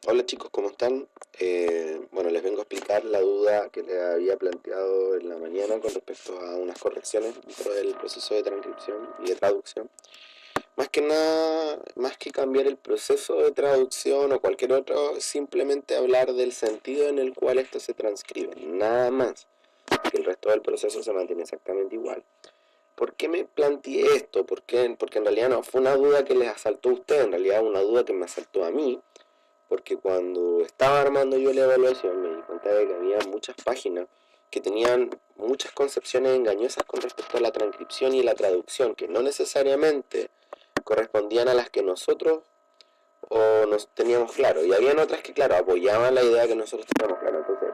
Hola chicos, ¿cómo están? Bueno, les vengo a explicar la duda que les había planteado en la mañana con respecto a unas correcciones dentro del proceso de transcripción y de traducción. Más que nada, más que cambiar el proceso de traducción o cualquier otro, simplemente hablar del sentido en el cual esto se transcribe, nada más. Que el resto del proceso se mantiene exactamente igual. ¿Por qué me planteé esto? Porque en realidad no fue una duda que les asaltó a ustedes, en realidad una duda que me asaltó a mí, porque cuando estaba armando yo la evaluación me di cuenta de que había muchas páginas que tenían muchas concepciones engañosas con respecto a la transcripción y la traducción, que no necesariamente correspondían a las que nosotros o nos teníamos claro, y habían otras que claro apoyaban la idea que nosotros teníamos claro. Entonces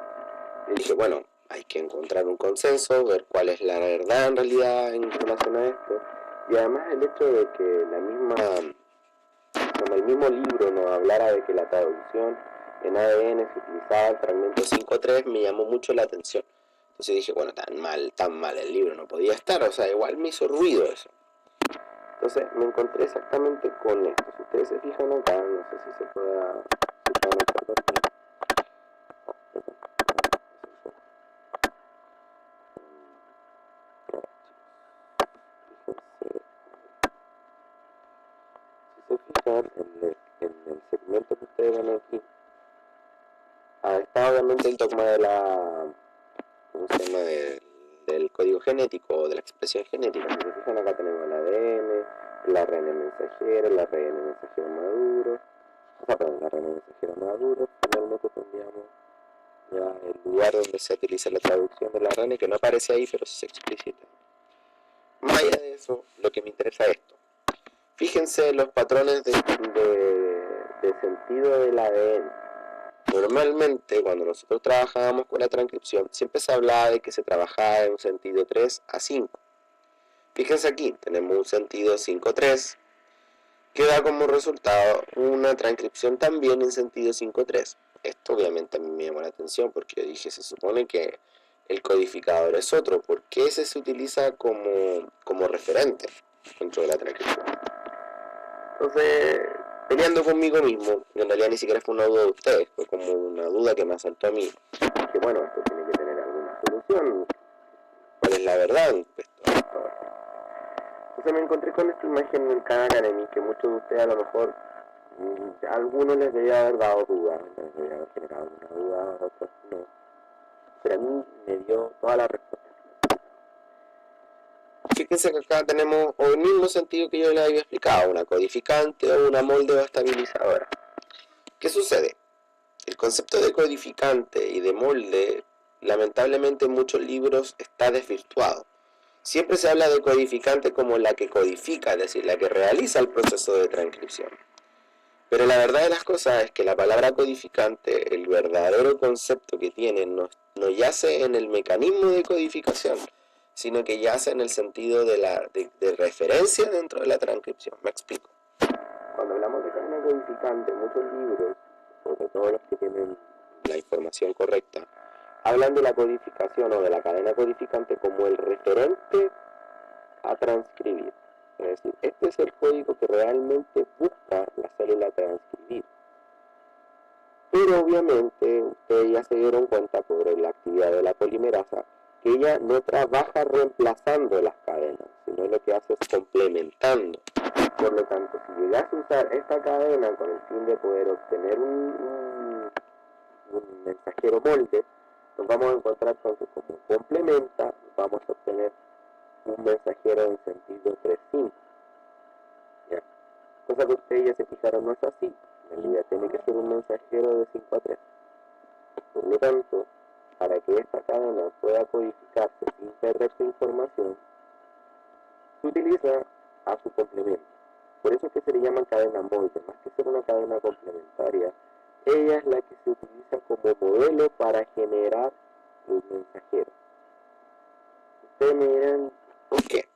yo dije, bueno, hay que encontrar un consenso, ver cuál es la verdad en realidad en relación a esto, y además el hecho de que la misma, como el mismo libro nos hablara de que la traducción en ADN se utilizaba el fragmento 5.3, me llamó mucho la atención. Entonces dije, bueno, tan mal el libro no podía estar, o sea, igual me hizo ruido eso. Entonces me encontré exactamente con esto. Si ustedes se fijan acá, no sé si se pueda, si pueden observar aquí. Fíjense, si se fijan en el segmento que ustedes ven aquí, está obviamente el dogma de la, ¿cómo se llama? Del código genético o de la expresión genética. Si se fijan acá tenemos el ADN, el ARN mensajero, el ARN mensajero maduro, o sea, perdón, el ARN mensajero maduro, finalmente tendríamos ya el lugar donde se utiliza la traducción del ARN, que no aparece ahí, pero sí se explicita. Más allá de eso, lo que me interesa es esto. Fíjense los patrones de sentido del ADN. Normalmente, cuando nosotros trabajábamos con la transcripción, siempre se hablaba de que se trabajaba en un sentido 3 a 5. Fíjense aquí, tenemos un sentido 5-3 que da como resultado una transcripción también en sentido 5-3. Esto obviamente a mí me llamó la atención porque yo dije, se supone que el codificador es otro, ¿por qué ese se utiliza como referente dentro de la transcripción? Entonces, peleando conmigo mismo, en realidad ni siquiera fue una duda de ustedes, fue como una duda que me asaltó a mí, que bueno, esto tiene que tener alguna solución, ¿cuál es la verdad en esto? Entonces me encontré con esta imagen en Khan Academy que muchos de ustedes a lo mejor, a algunos les debía haber dado dudas, les debía haber generado alguna duda, a otros no, pero a mí me dio toda la respuesta. Fíjense que acá tenemos el mismo sentido que yo les había explicado, una codificante o una molde o estabilizadora. ¿Qué sucede? El concepto de codificante y de molde, lamentablemente en muchos libros está desvirtuado. Siempre se habla de codificante como la que codifica, es decir, la que realiza el proceso de transcripción. Pero la verdad de las cosas es que la palabra codificante, el verdadero concepto que tiene, no yace en el mecanismo de codificación, sino que yace en el sentido de referencia dentro de la transcripción. Me explico. Cuando hablamos de cadena codificante, muchos libros, sobre todo los que tienen la información correcta, hablan de la codificación o de la cadena codificante como el referente a transcribir. Es decir, este es el código que realmente busca la célula transcribir. Pero obviamente ustedes ya se dieron cuenta por la actividad de la polimerasa que ella no trabaja reemplazando las cadenas, sino lo que hace es complementando. Por lo tanto, si llegas a usar esta cadena con el fin de poder obtener un mensajero molde, nos vamos a encontrar con que como complementa, vamos a obtener un mensajero en sentido 3-5. ¿Ya? Cosa que ustedes ya se fijaron no es así. En realidad tiene que ser un mensajero de 5-3. Por lo tanto, para que esta cadena pueda codificarse sin perder su información, se utiliza a su complemento. Por eso es que se le llama cadena molde, más que ser una cadena complementaria, ella es la que se utiliza como modelo para generar el mensajero. Ustedes me dirán, ¿por qué?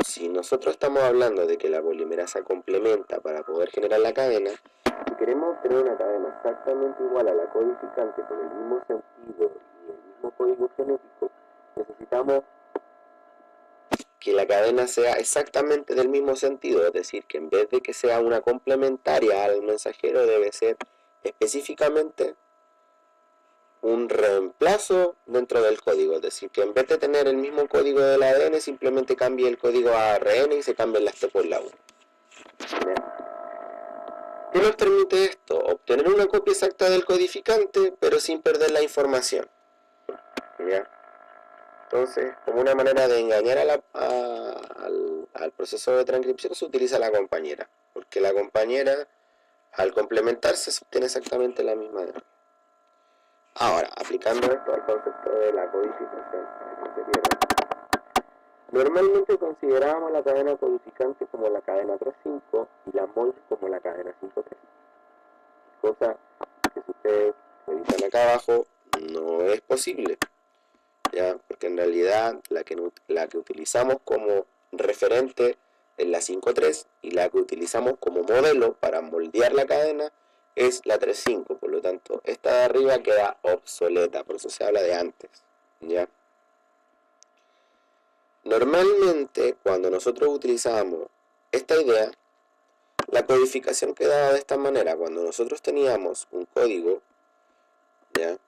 Si nosotros estamos hablando de que la polimerasa complementa para poder generar la cadena, si queremos obtener una cadena exactamente igual a la codificante con el mismo sentido y el mismo código genético, necesitamos que la cadena sea exactamente del mismo sentido, es decir, que en vez de que sea una complementaria al mensajero, debe ser específicamente un reemplazo dentro del código, es decir, que en vez de tener el mismo código del ADN, simplemente cambie el código a ARN y se cambien las T por la U. ¿Qué nos permite esto? Obtener una copia exacta del codificante, pero sin perder la información. ¿Ya? Entonces, como una manera de engañar al proceso de transcripción, se utiliza la compañera, porque la compañera, al complementarse, se obtiene exactamente la misma de. Ahora, aplicando esto al concepto de la codificación, normalmente considerábamos la cadena codificante como la cadena 3.5 y la MOL como la cadena 5.3. Cosa que si ustedes revisan acá abajo, no es posible, ¿ya? Porque en realidad la que utilizamos como referente es la 5.3 y la que utilizamos como modelo para moldear la cadena es la 3.5, por lo tanto esta de arriba queda obsoleta, por eso se habla de antes, ¿ya? Normalmente cuando nosotros utilizamos esta idea, la codificación quedaba de esta manera. Cuando nosotros teníamos un código, ¿ya?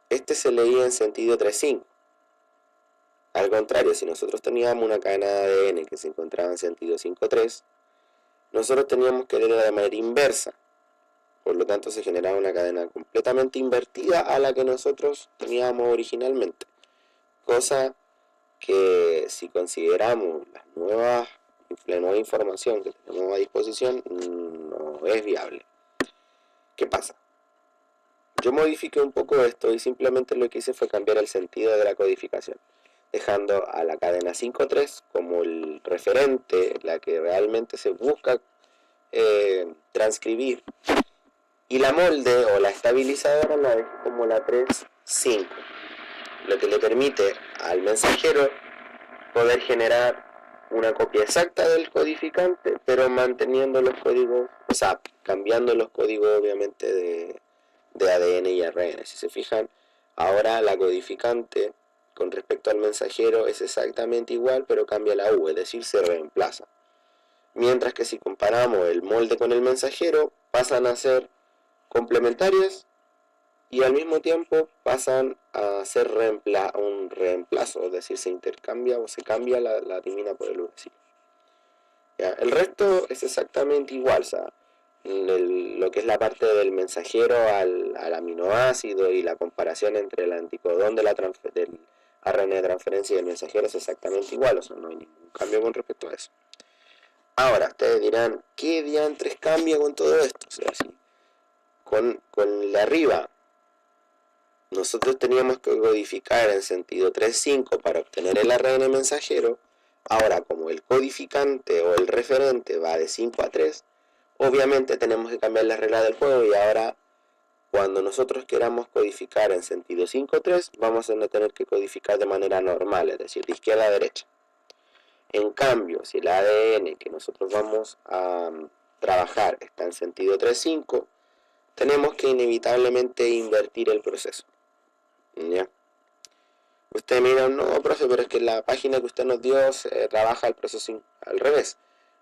Este se leía en sentido 3.5. Al contrario, si nosotros teníamos una cadena de ADN que se encontraba en sentido 5.3, nosotros teníamos que leerla de manera inversa. Por lo tanto, se generaba una cadena completamente invertida a la que nosotros teníamos originalmente. Cosa que si consideramos la nueva información que tenemos a disposición, no es viable. ¿Qué pasa? Yo modifiqué un poco esto y simplemente lo que hice fue cambiar el sentido de la codificación, dejando a la cadena 5.3 como el referente, la que realmente se busca transcribir, y la molde o la estabilizadora la dejé como la 3.5, lo que le permite al mensajero poder generar una copia exacta del codificante, pero manteniendo los códigos, o sea, cambiando los códigos obviamente de ADN y ARN. Si se fijan, ahora la codificante con respecto al mensajero es exactamente igual, pero cambia la U, es decir, se reemplaza. Mientras que si comparamos el molde con el mensajero, pasan a ser complementarias y al mismo tiempo pasan a ser un reemplazo, es decir, se intercambia o se cambia la timina por el ursino. El resto es exactamente igual, o sea, lo que es la parte del mensajero al aminoácido y la comparación entre el anticodón del ARN de transferencia y el mensajero es exactamente igual, o sea, no hay ningún cambio con respecto a eso. Ahora, ustedes dirán, ¿qué diantres cambia con todo esto? O sea, si con el de arriba nosotros teníamos que codificar en sentido 3.5 para obtener el ARN mensajero, ahora como el codificante o el referente va de 5 a 3, obviamente tenemos que cambiar las reglas del juego y ahora cuando nosotros queramos codificar en sentido 5.3 vamos a tener que codificar de manera normal, es decir, de izquierda a derecha. En cambio, si el ADN que nosotros vamos a trabajar está en sentido 3.5, tenemos que inevitablemente invertir el proceso. ¿Ya? Usted mira, no, profe, pero es que la página que usted nos dio trabaja el proceso al revés.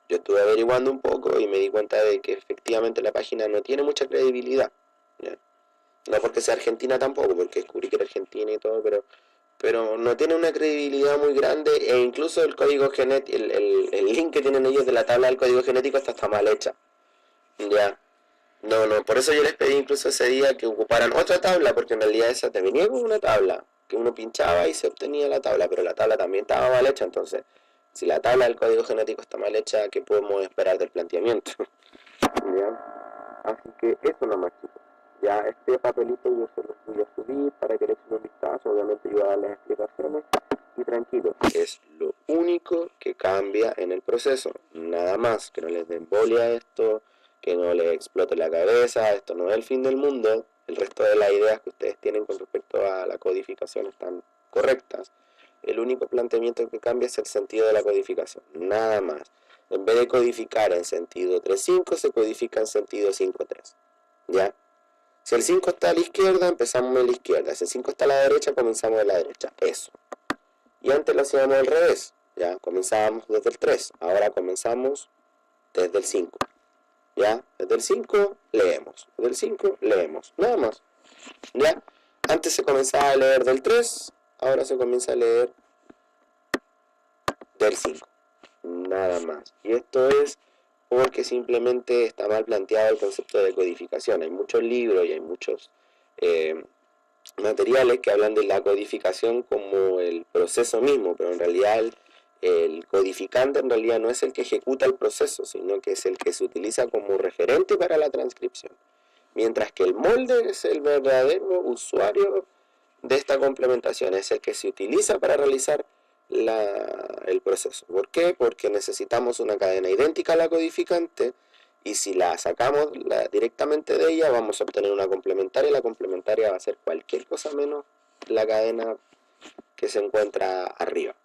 Yo estuve averiguando un poco y me di cuenta de que efectivamente la página no tiene mucha credibilidad. ¿Ya? No porque sea argentina tampoco, porque descubrí que era argentina y todo, pero no tiene una credibilidad muy grande e incluso el código genético, el link que tienen ellos de la tabla del código genético está mal hecha. Ya. No, por eso yo les pedí incluso ese día que ocuparan otra tabla, porque en realidad esa te venía con una tabla, que uno pinchaba y se obtenía la tabla, pero la tabla también estaba mal hecha, entonces, si la tabla del código genético está mal hecha, ¿qué podemos esperar del planteamiento? ¿Ya? Así que eso nomás, chicos. Ya este papelito yo se los voy a subir para que le echen un vistazo, obviamente yo voy a dar las explicaciones, y tranquilo, es lo único que cambia en el proceso, nada más, que no les den bolia esto, que no les explote la cabeza, esto no es el fin del mundo, el resto de las ideas que ustedes tienen con respecto a la codificación están correctas, el único planteamiento que cambia es el sentido de la codificación, nada más. En vez de codificar en sentido 3.5, se codifica en sentido 5.3, ¿ya? Si el 5 está a la izquierda, empezamos de la izquierda, si el 5 está a la derecha, comenzamos de la derecha, eso. Y antes lo hacíamos al revés, ya, comenzábamos desde el 3, ahora comenzamos desde el 5. ¿ya? Desde el 5 leemos, desde el 5 leemos, nada más, ¿ya? Antes se comenzaba a leer del 3, ahora se comienza a leer del 5, nada más. Y esto es porque simplemente está mal planteado el concepto de codificación. Hay muchos libros y hay muchos materiales que hablan de la codificación como el proceso mismo, pero en realidad el codificante en realidad no es el que ejecuta el proceso, sino que es el que se utiliza como referente para la transcripción. Mientras que el molde es el verdadero usuario de esta complementación, es el que se utiliza para realizar el proceso. ¿Por qué? Porque necesitamos una cadena idéntica a la codificante y si la sacamos directamente de ella vamos a obtener una complementaria y la complementaria va a ser cualquier cosa menos la cadena que se encuentra arriba.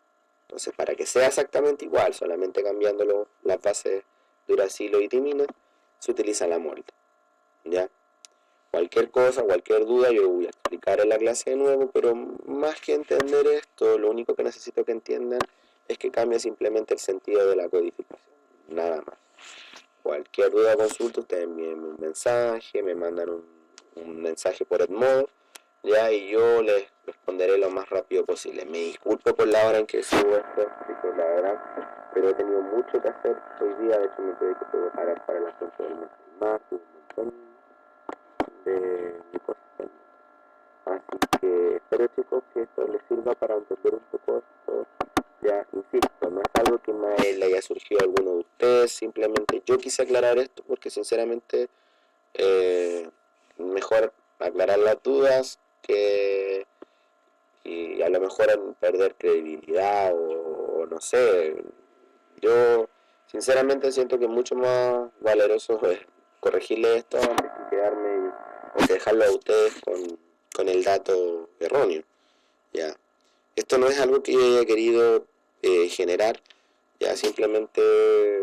Entonces, para que sea exactamente igual, solamente cambiando las bases de uracilo y timina, se utiliza la molde. ¿Ya? Cualquier cosa, cualquier duda, yo voy a explicar en la clase de nuevo, pero más que entender esto, lo único que necesito que entiendan es que cambia simplemente el sentido de la codificación, nada más. Cualquier duda o consulta, ustedes envíen un mensaje, me mandan un mensaje por Edmodo, ya, y yo les responderé lo más rápido posible. Me disculpo por la hora en que subo esto, chicos, la verdad, pero he tenido mucho que hacer hoy día, de hecho me tuve que preparar para el asunto del mes más, un montón de cosas. Así que espero, chicos, que esto les sirva para entender un poco esto. Ya, insisto, no es algo que me le haya surgido a alguno de ustedes, simplemente yo quise aclarar esto porque sinceramente mejor aclarar las dudas que y a lo mejor perder credibilidad o no sé. Yo sinceramente siento que es mucho más valeroso corregirle esto antes que quedarme o que dejarlo a ustedes con el dato erróneo. Ya. Esto no es algo que yo haya querido generar, ya simplemente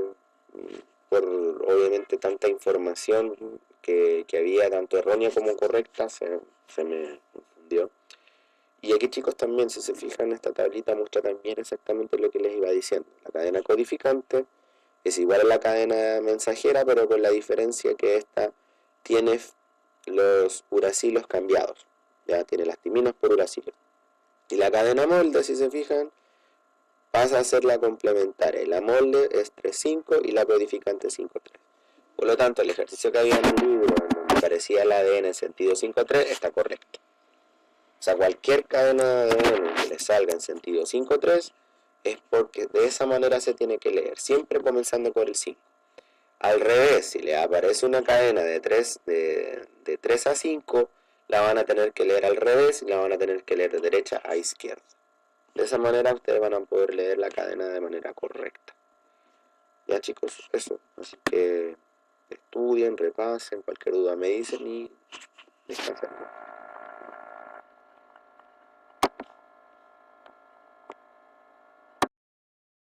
por obviamente tanta información que había, tanto errónea como correcta, se me confundió. Y aquí, chicos, también si se fijan, esta tablita muestra también exactamente lo que les iba diciendo. La cadena codificante es igual a la cadena mensajera, pero con la diferencia que esta tiene los uracilos cambiados. Ya tiene las timinas por uracilos. Y la cadena molde, si se fijan, pasa a ser la complementaria. La molde es 3,5 y la codificante 5,3. Por lo tanto, el ejercicio que había en el libro, en donde aparecía el ADN en sentido 5,3, está correcto. O sea, cualquier cadena de ADN que le salga en sentido 5,3 es porque de esa manera se tiene que leer, siempre comenzando por el 5. Al revés, si le aparece una cadena de 3 a 5, la van a tener que leer al revés y la van a tener que leer de derecha a izquierda. De esa manera ustedes van a poder leer la cadena de manera correcta. Ya, chicos, eso. Así que estudien, repasen, cualquier duda me dicen y descansen.